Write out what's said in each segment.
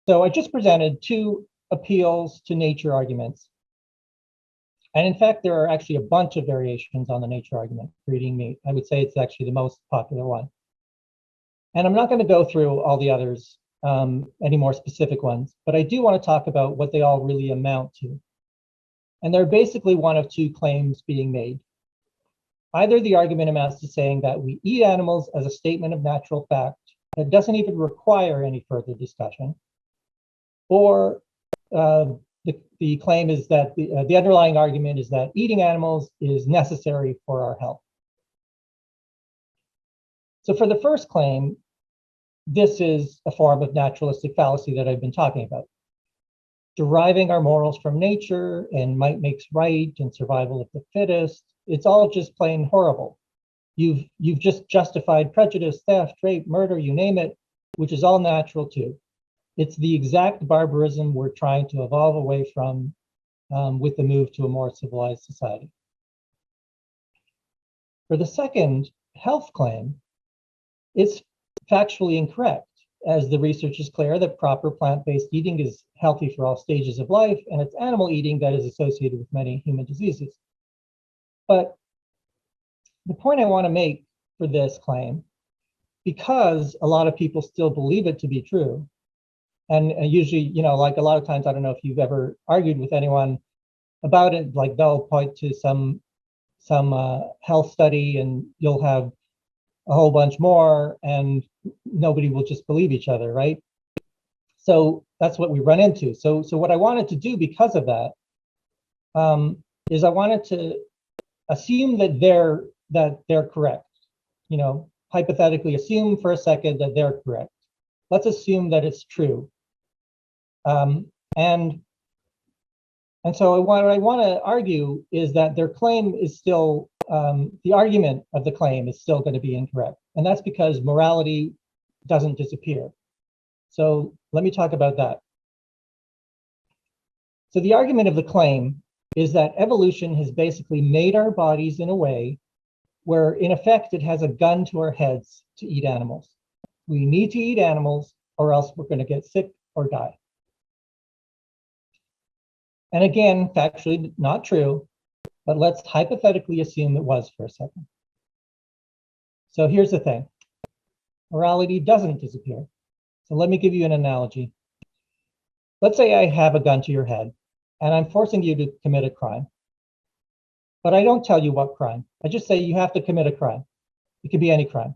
So I just presented two appeals to nature arguments. And in fact, there are actually a bunch of variations on the nature argument for eating meat. I would say it's actually the most popular one. And I'm not going to go through all the others, any more specific ones, but I do want to talk about what they all really amount to. And they're basically one of two claims being made. Either the argument amounts to saying that we eat animals as a statement of natural fact that doesn't even require any further discussion, or the claim is that the underlying argument is that eating animals is necessary for our health. So for the first claim, this is a form of naturalistic fallacy that I've been talking about. Deriving our morals from nature and might makes right and survival of the fittest, it's all just plain horrible. You've just justified prejudice, theft, rape, murder, you name it, which is all natural too. It's the exact barbarism we're trying to evolve away from with the move to a more civilized society. For the second health claim, it's factually incorrect, as the research is clear that proper plant-based eating is healthy for all stages of life, and it's animal eating that is associated with many human diseases. But the point I want to make for this claim, because a lot of people still believe it to be true, and usually, like a lot of times, I don't know if you've ever argued with anyone about it, like they'll point to some health study and you'll have a whole bunch more and nobody will just believe each other, right? So that's what we run into. So what I wanted to do because of that is I wanted to assume that they're correct. Hypothetically assume for a second that they're correct. Let's assume that it's true. And so what I want to argue is that their claim is still, the argument of the claim is still going to be incorrect. And that's because morality doesn't disappear. So let me talk about that. So the argument of the claim is that evolution has basically made our bodies in a way where in effect it has a gun to our heads to eat animals. We need to eat animals or else we're going to get sick or die. And again, factually not true, but let's hypothetically assume it was for a second. So here's the thing. Morality doesn't disappear. So let me give you an analogy. Let's say I have a gun to your head and I'm forcing you to commit a crime. But I don't tell you what crime. I just say you have to commit a crime. It could be any crime.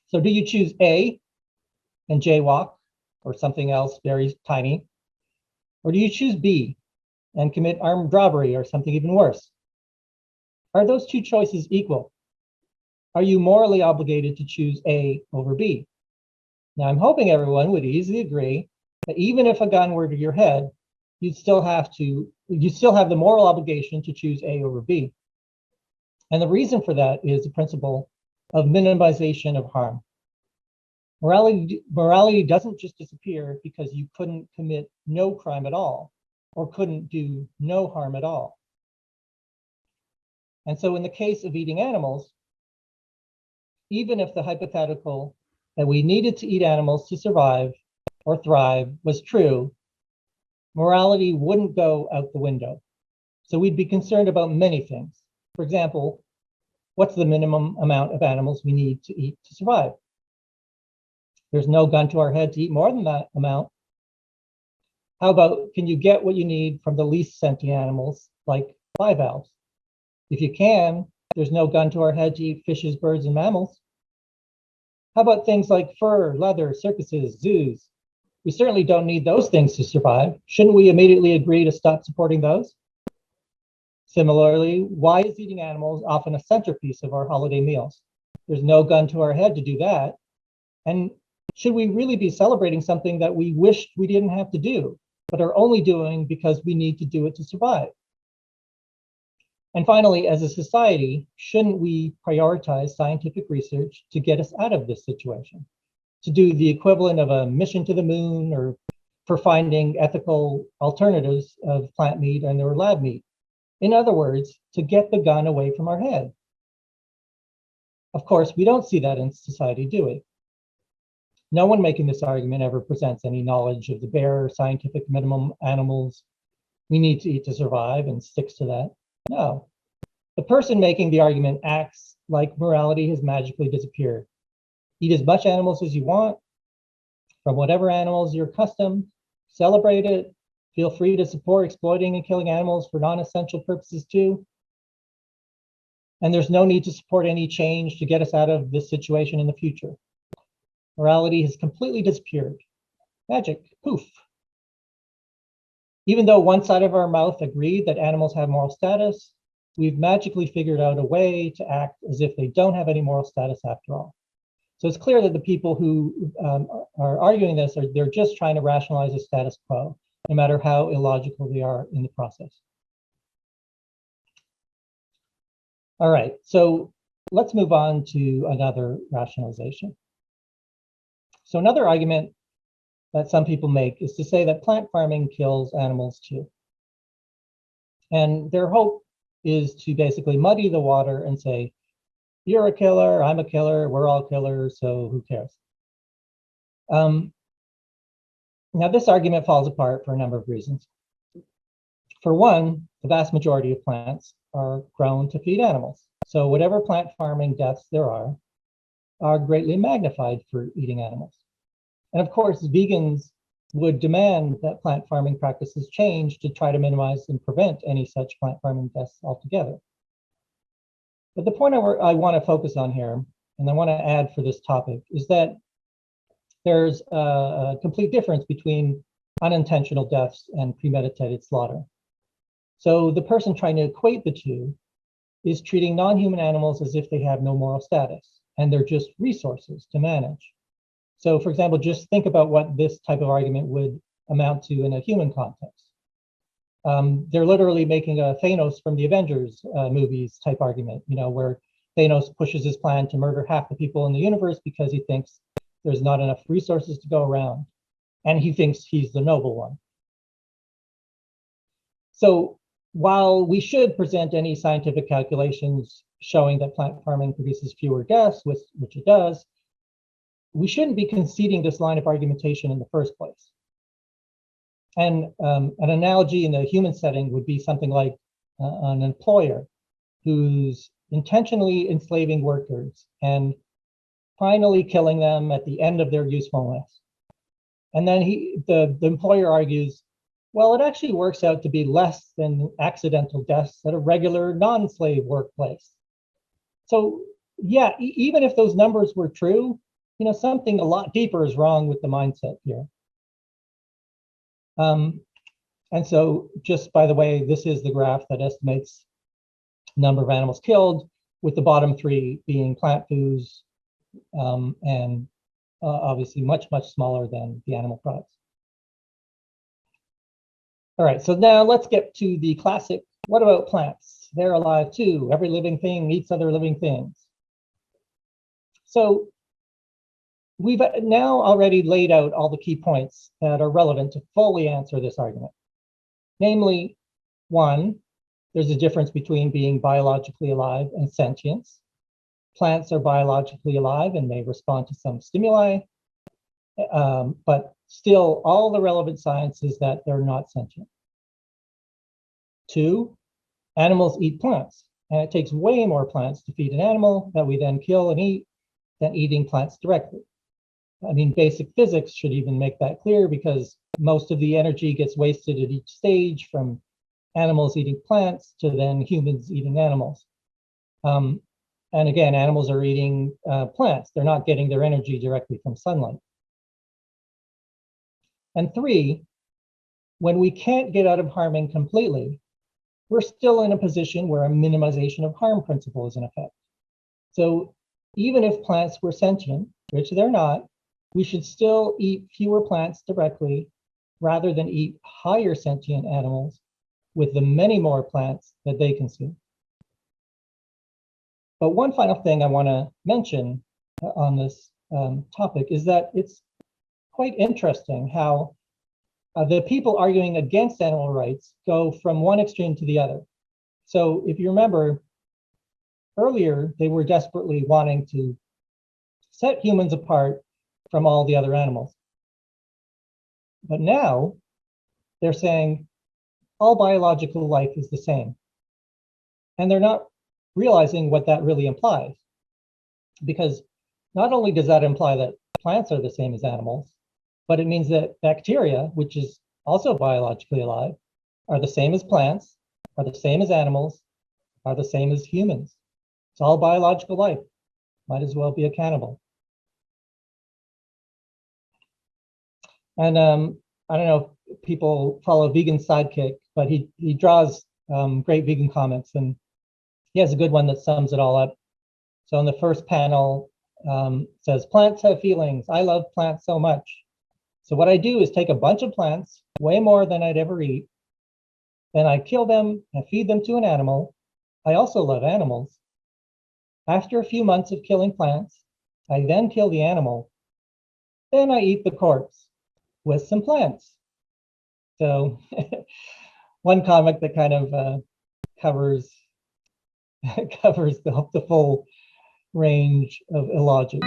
So do you choose A and jaywalk or something else very tiny? Or do you choose B and commit armed robbery or something even worse? Are those two choices equal? Are you morally obligated to choose A over B? Now, I'm hoping everyone would easily agree that even if a gun were to your head, you still have the moral obligation to choose A over B. And the reason for that is the principle of minimization of harm. Morality doesn't just disappear because you couldn't commit no crime at all or couldn't do no harm at all. And so in the case of eating animals, even if the hypothetical that we needed to eat animals to survive or thrive was true, morality wouldn't go out the window. So we'd be concerned about many things. For example, what's the minimum amount of animals we need to eat to survive? There's no gun to our head to eat more than that amount. How about, can you get what you need from the least sentient animals like bivalves? If you can, there's no gun to our head to eat fishes, birds, and mammals. How about things like fur, leather, circuses, zoos? We certainly don't need those things to survive. Shouldn't we immediately agree to stop supporting those? Similarly, why is eating animals often a centerpiece of our holiday meals? There's no gun to our head to do that. And should we really be celebrating something that we wished we didn't have to do, but are only doing because we need to do it to survive? And finally, as a society, shouldn't we prioritize scientific research to get us out of this situation? To do the equivalent of a mission to the moon, or for finding ethical alternatives of plant meat and or lab meat. In other words, to get the gun away from our head. Of course, we don't see that in society, do we? No one making this argument ever presents any knowledge of the bare scientific minimum animals we need to eat to survive and sticks to that. No. The person making the argument acts like morality has magically disappeared. Eat as much animals as you want, from whatever animals you're accustomed, celebrate it, feel free to support exploiting and killing animals for non-essential purposes too. And there's no need to support any change to get us out of this situation in the future. Morality has completely disappeared. Magic, poof. Even though one side of our mouth agreed that animals have moral status, we've magically figured out a way to act as if they don't have any moral status after all. So it's clear that the people who are arguing this, they're just trying to rationalize the status quo, no matter how illogical they are in the process. All right, so let's move on to another rationalization. So another argument that some people make is to say that plant farming kills animals too. And their hope is to basically muddy the water and say, you're a killer, I'm a killer, we're all killers, so who cares? Now this argument falls apart for a number of reasons. For one, the vast majority of plants are grown to feed animals. So whatever plant farming deaths there are greatly magnified for eating animals. And of course, vegans would demand that plant farming practices change to try to minimize and prevent any such plant farming deaths altogether. But the point I want to focus on here, and I want to add for this topic, is that there's a complete difference between unintentional deaths and premeditated slaughter. So the person trying to equate the two is treating non-human animals as if they have no moral status, and they're just resources to manage. So for example, just think about what this type of argument would amount to in a human context. They're literally making a Thanos from the Avengers movies type argument, where Thanos pushes his plan to murder half the people in the universe because he thinks there's not enough resources to go around, and he thinks he's the noble one. So while we should present any scientific calculations showing that plant farming produces fewer deaths, which it does, we shouldn't be conceding this line of argumentation in the first place. And an analogy in the human setting would be something like an employer who's intentionally enslaving workers and finally killing them at the end of their usefulness. And then the employer argues, well, it actually works out to be less than accidental deaths at a regular non-slave workplace. So yeah, even if those numbers were true, something a lot deeper is wrong with the mindset here. And so just by the way, this is the graph that estimates number of animals killed, with the bottom three being plant foods, and obviously much, much smaller than the animal products. All right, so now let's get to the classic, what about plants? They're alive too. Every living thing eats other living things. So we've now already laid out all the key points that are relevant to fully answer this argument. Namely, one, there's a difference between being biologically alive and sentience. Plants are biologically alive and may respond to some stimuli, but still all the relevant science is that they're not sentient. Two, animals eat plants, and it takes way more plants to feed an animal that we then kill and eat than eating plants directly. I mean, basic physics should even make that clear, because most of the energy gets wasted at each stage, from animals eating plants to then humans eating animals. And again, animals are eating plants. They're not getting their energy directly from sunlight. And three, when we can't get out of harming completely, we're still in a position where a minimization of harm principle is in effect. So even if plants were sentient, which they're not, we should still eat fewer plants directly rather than eat higher sentient animals with the many more plants that they consume. But one final thing I want to mention on this topic is that it's quite interesting how the people arguing against animal rights go from one extreme to the other. So if you remember, earlier they were desperately wanting to set humans apart from all the other animals. But now they're saying all biological life is the same. And they're not realizing what that really implies. Because not only does that imply that plants are the same as animals, but it means that bacteria, which is also biologically alive, are the same as plants, are the same as animals, are the same as humans. It's all biological life. Might as well be a cannibal. And I don't know if people follow Vegan Sidekick, but he draws great vegan comics, and he has a good one that sums it all up. So in the first panel, says, plants have feelings. I love plants so much. So what I do is take a bunch of plants, way more than I'd ever eat, then I kill them and feed them to an animal. I also love animals. After a few months of killing plants, I then kill the animal. Then I eat the corpse with some plants. So one comic that kind of covers the full range of illogic.